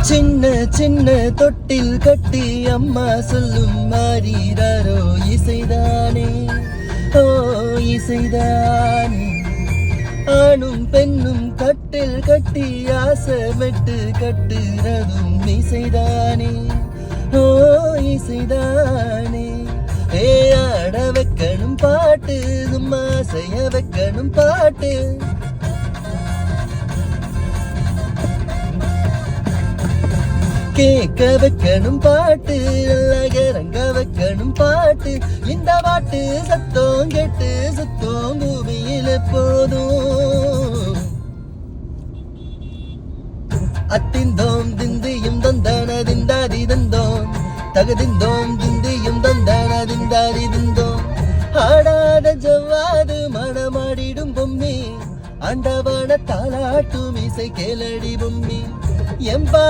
சின்ன சின்ன தொட்டில் கட்டி அம்மா சொல்லும் மாறீராரோ இசைதானே, ஓ இசைதானே. ஆணும் பெண்ணும் கட்டில் கட்டி ஆசைமெட்டு கட்டுறதும் இசைதானே, ஓ இசைதானே. ஏ ஆட வைக்கணும் பாட்டு, சும்மா செய்ய வைக்கணும் பாட்டு. கேட்க வைக்கணும் பாட்டு, இறங்க வைக்கணும் பாட்டு. இந்த பாட்டு சத்தம் கேட்டு சுத்தம் பூமியில் எப்போதும். அத்திந்தோம் திந்தியும் தந்தன திந்தாதி தந்தோம், தகுதிந்தோம் திந்தியும் தந்தன திந்தாதி திந்தோம். ஆடாத ஜவ்வாது மனமாடிடும் பொம்மி, ஆண்டவன தாளாட்டும் இசை கேளடி பொம்மி. எம்பா